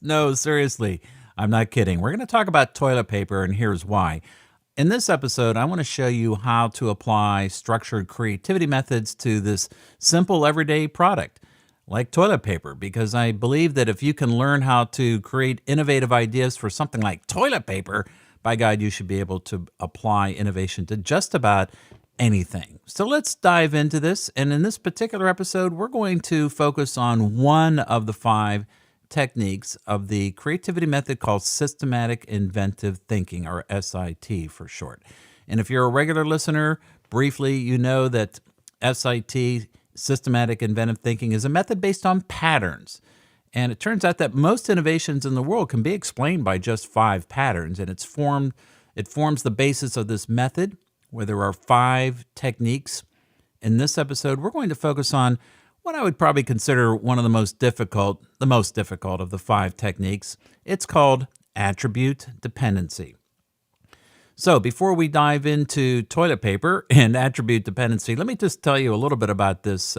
No, seriously, I'm not kidding. We're going to talk about toilet paper, and here's why. In this episode, I want to show you how to apply structured creativity methods to this simple everyday product like toilet paper, because I believe that if you can learn how to create innovative ideas for something like toilet paper, by God, you should be able to apply innovation to just about anything. So let's dive into this. And in this particular episode, we're going to focus on one of the five techniques of the creativity method called systematic inventive thinking, or SIT for short. And if you're a regular listener, briefly, you know that SIT, systematic inventive thinking, is a method based on patterns. And it turns out that most innovations in the world can be explained by just five patterns. And it forms the basis of this method, where there are five techniques. In this episode, we're going to focus on what I would probably consider one of the most difficult of the five techniques. It's called attribute dependency. So before we dive into toilet paper and attribute dependency, let me just tell you a little bit about this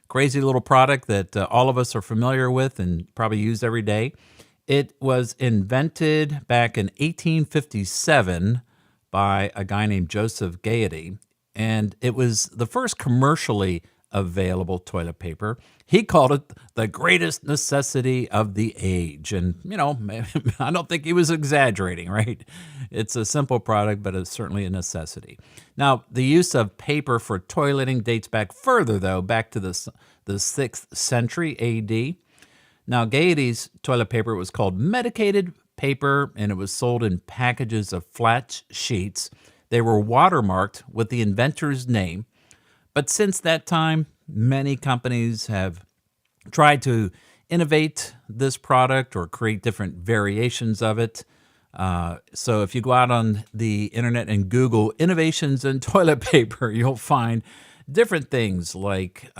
crazy little product that all of us are familiar with and probably use every day. It was invented back in 1857 by a guy named Joseph Gaiety, and it was the first commercially available toilet paper. He called it the greatest necessity of the age. And, I don't think he was exaggerating, right? It's a simple product, but it's certainly a necessity. Now, the use of paper for toileting dates back further, though, back to the 6th century AD. Now, Gaiety's toilet paper was called medicated paper, and it was sold in packages of flat sheets. They were watermarked with the inventor's name. But since that time, many companies have tried to innovate this product or create different variations of it. So if you go out on the internet and Google innovations in toilet paper, you'll find different things like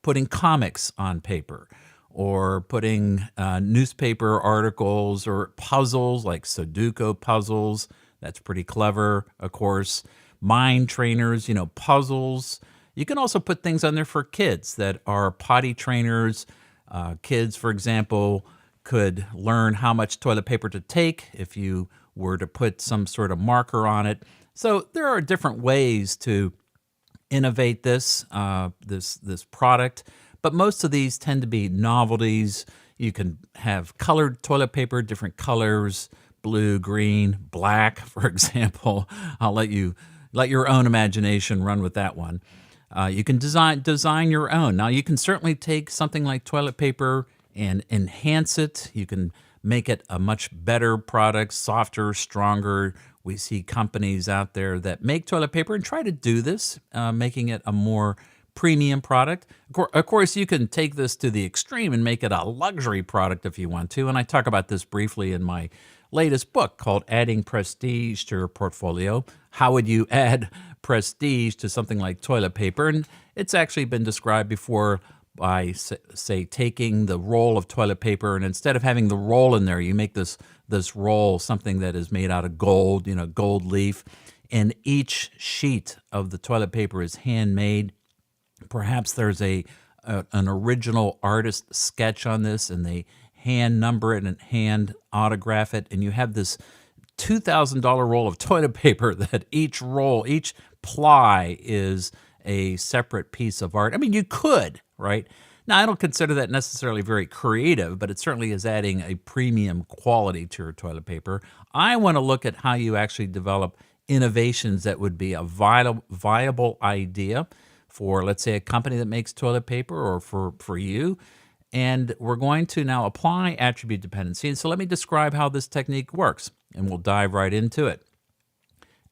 putting comics on paper, or putting newspaper articles or puzzles like Sudoku puzzles. That's pretty clever, of course. Mind trainers, puzzles. You can also put things on there for kids that are potty trainers. Kids, for example, could learn how much toilet paper to take if you were to put some sort of marker on it. So there are different ways to innovate this product, but most of these tend to be novelties. You can have colored toilet paper, different colors, blue, green, black, for example. I'll let your own imagination run with that one. You can design your own. Now, you can certainly take something like toilet paper and enhance it. You can make it a much better product, softer, stronger. We see companies out there that make toilet paper and try to do this, making it a more premium product. Of course, you can take this to the extreme and make it a luxury product if you want to. And I talk about this briefly in my latest book called Adding Prestige to Your Portfolio. How would you add prestige to something like toilet paper? And it's actually been described before by, say, taking the roll of toilet paper, and instead of having the roll in there, you make this roll something that is made out of gold, gold leaf, and each sheet of the toilet paper is handmade. Perhaps there's an original artist sketch on this, and they hand number it and hand autograph it, and you have this $2,000 roll of toilet paper that each ply is a separate piece of art. I mean, you could, right? Now, I don't consider that necessarily very creative, but it certainly is adding a premium quality to your toilet paper. I want to look at how you actually develop innovations that would be a viable idea for, let's say, a company that makes toilet paper, or for you. And we're going to now apply attribute dependency. And so let me describe how this technique works, and we'll dive right into it.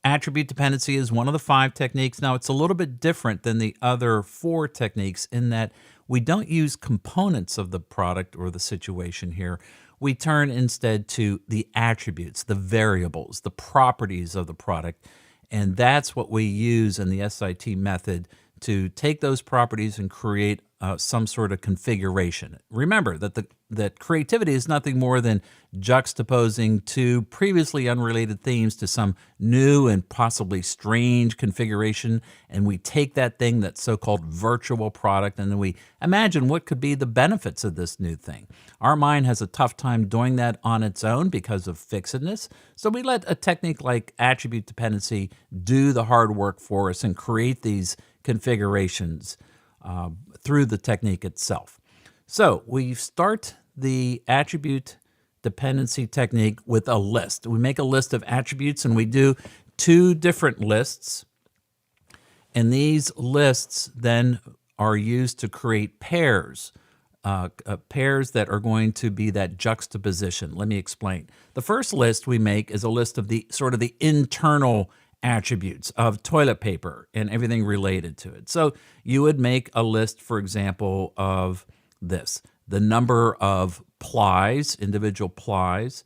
Attribute dependency is one of the five techniques. Now, it's a little bit different than the other four techniques in that we don't use components of the product or the situation here. We turn instead to the attributes, the variables, the properties of the product. And that's what we use in the SIT method to take those properties and create some sort of configuration. Remember that creativity is nothing more than juxtaposing two previously unrelated themes to some new and possibly strange configuration, and we take that thing, that so-called virtual product, and then we imagine what could be the benefits of this new thing. Our mind has a tough time doing that on its own because of fixedness, so we let a technique like attribute dependency do the hard work for us and create these configurations through the technique itself. So we start the attribute dependency technique with a list. We make a list of attributes and we do two different lists. And these lists then are used to create pairs, pairs that are going to be that juxtaposition. Let me explain. The first list we make is a list of the sort of the internal attributes of toilet paper and everything related to it. So you would make a list, for example, of this: the number of plies, individual plies.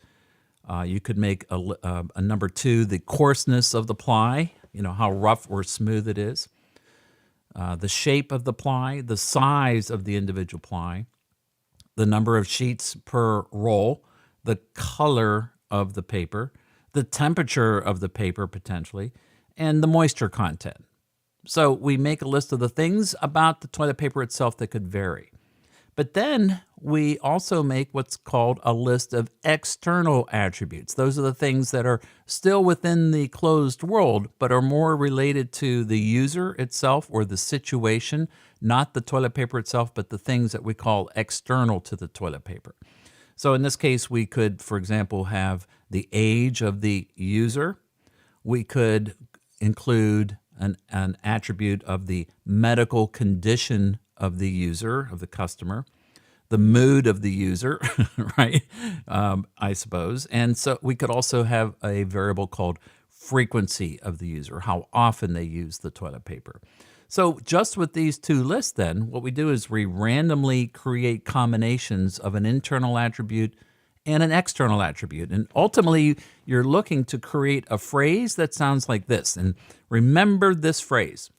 You could make a number two, the coarseness of the ply, how rough or smooth it is. The shape of the ply, the size of the individual ply, the number of sheets per roll, the color of the paper, the temperature of the paper potentially, and the moisture content. So we make a list of the things about the toilet paper itself that could vary. But then we also make what's called a list of external attributes. Those are the things that are still within the closed world, but are more related to the user itself or the situation, not the toilet paper itself, but the things that we call external to the toilet paper. So in this case, we could, for example, have the age of the user. We could include an attribute of the medical condition of the user, of the customer, the mood of the user, right? I suppose. And so we could also have a variable called frequency of the user, how often they use the toilet paper. So just with these two lists then, what we do is we randomly create combinations of an internal attribute and an external attribute. And ultimately, you're looking to create a phrase that sounds like this. And remember this phrase,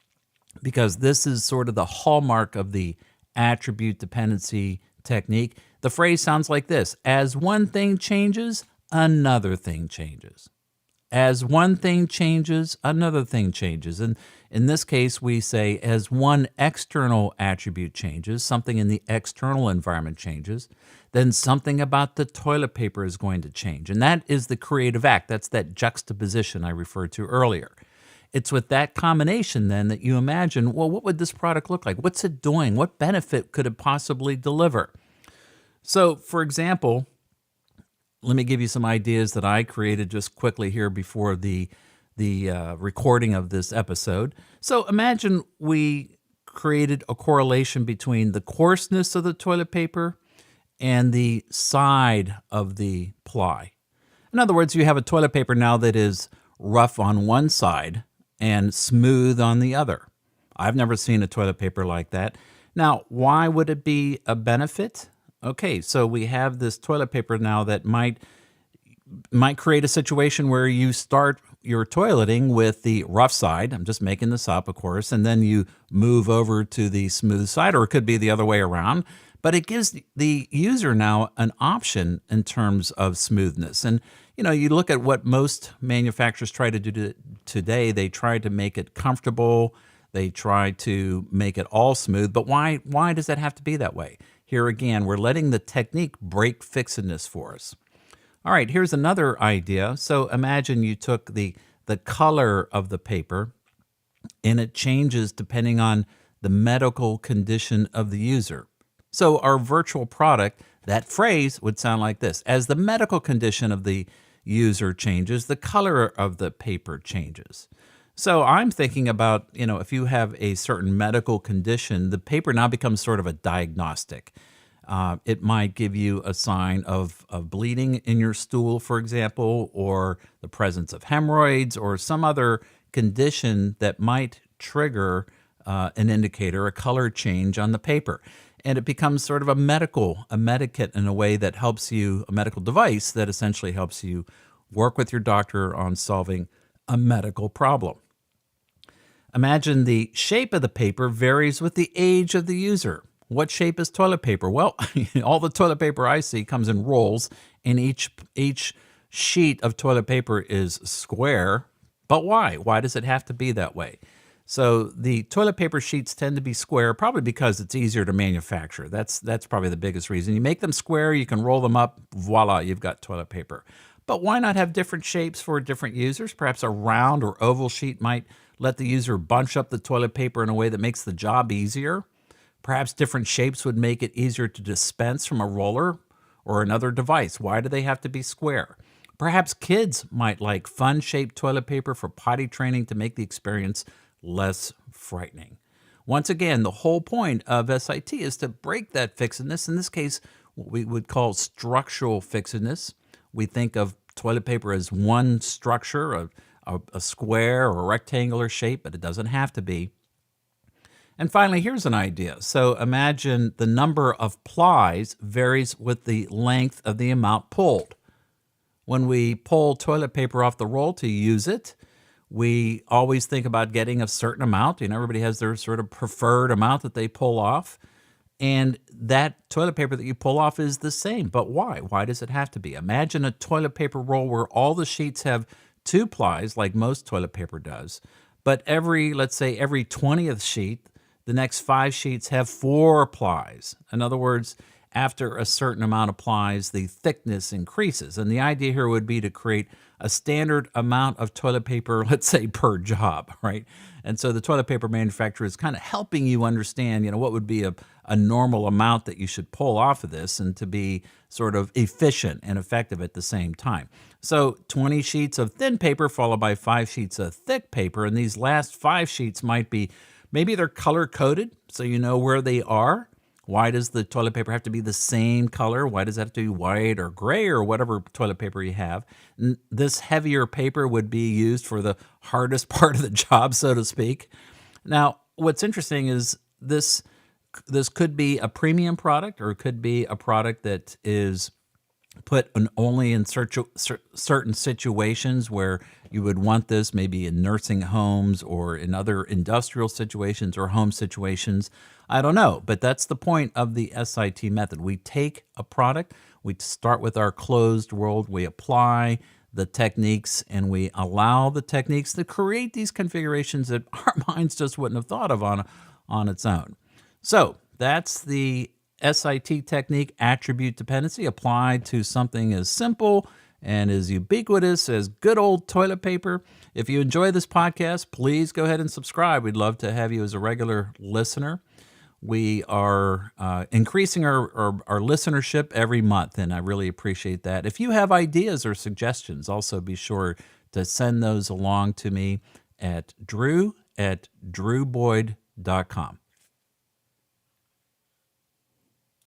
because this is sort of the hallmark of the attribute dependency technique. The phrase sounds like this: as one thing changes, another thing changes. As one thing changes, another thing changes. And in this case, we say as one external attribute changes, something in the external environment changes, then something about the toilet paper is going to change. And that is the creative act. That's that juxtaposition I referred to earlier. It's with that combination then that you imagine, well, what would this product look like? What's it doing? What benefit could it possibly deliver? So, for example, let me give you some ideas that I created just quickly here before the recording of this episode. So imagine we created a correlation between the coarseness of the toilet paper and the side of the ply. In other words, you have a toilet paper now that is rough on one side and smooth on the other. I've never seen a toilet paper like that. Now, why would it be a benefit? Okay, so we have this toilet paper now that might create a situation where you start your toileting with the rough side. I'm just making this up, of course, and then you move over to the smooth side, or it could be the other way around. But it gives the user now an option in terms of smoothness. And you look at what most manufacturers try to do today. They try to make it comfortable. They try to make it all smooth. But why does that have to be that way? Here again, we're letting the technique break fixedness for us. All right, here's another idea. So imagine you took the color of the paper, and it changes depending on the medical condition of the user. So our virtual product, that phrase would sound like this: as the medical condition of the user changes, the color of the paper changes. So I'm thinking about, if you have a certain medical condition, the paper now becomes sort of a diagnostic. It might give you a sign of bleeding in your stool, for example, or the presence of hemorrhoids, or some other condition that might trigger an indicator, a color change on the paper. And it becomes sort of a medicate in a way that helps you, a medical device that essentially helps you work with your doctor on solving a medical problem. Imagine the shape of the paper varies with the age of the user. What shape is toilet paper? Well, all the toilet paper I see comes in rolls, and each sheet of toilet paper is square. But why? Why does it have to be that way? So the toilet paper sheets tend to be square, probably because it's easier to manufacture. That's probably the biggest reason. You make them square, you can roll them up, voila, you've got toilet paper. But why not have different shapes for different users? Perhaps a round or oval sheet might let the user bunch up the toilet paper in a way that makes the job easier. Perhaps different shapes would make it easier to dispense from a roller or another device. Why do they have to be square? Perhaps kids might like fun-shaped toilet paper for potty training to make the experience less frightening. Once again, the whole point of SIT is to break that fixedness. In this case, what we would call structural fixedness. We think of toilet paper as one structure, a square or a rectangular shape, but it doesn't have to be. And finally, here's an idea. So imagine the number of plies varies with the length of the amount pulled. When we pull toilet paper off the roll to use it, we always think about getting a certain amount. Everybody has their sort of preferred amount that they pull off. And that toilet paper that you pull off is the same. But why? Why does it have to be? Imagine a toilet paper roll where all the sheets have 2 plies, like most toilet paper does. But let's say every 20th sheet, the next 5 sheets have 4 plies. In other words, after a certain amount of plies, the thickness increases. And the idea here would be to create a standard amount of toilet paper, let's say per job, right? And so the toilet paper manufacturer is kind of helping you understand, what would be a normal amount that you should pull off of this and to be sort of efficient and effective at the same time. So 20 sheets of thin paper followed by 5 sheets of thick paper. And these last 5 sheets might be, maybe they're color coded so you know where they are. Why does the toilet paper have to be the same color? Why does it have to be white or gray or whatever toilet paper you have? This heavier paper would be used for the hardest part of the job, so to speak. Now, what's interesting is this could be a premium product, or it could be a product that is put only in certain situations where you would want this, maybe in nursing homes or in other industrial situations or home situations. I don't know, but that's the point of the SIT method. We take a product, we start with our closed world, we apply the techniques, and we allow the techniques to create these configurations that our minds just wouldn't have thought of on its own. So that's the SIT technique, attribute dependency, applied to something as simple and as ubiquitous as good old toilet paper. If you enjoy this podcast, please go ahead and subscribe. We'd love to have you as a regular listener. We are increasing our listenership every month, and I really appreciate that. If you have ideas or suggestions, also be sure to send those along to me at drew@drewboyd.com.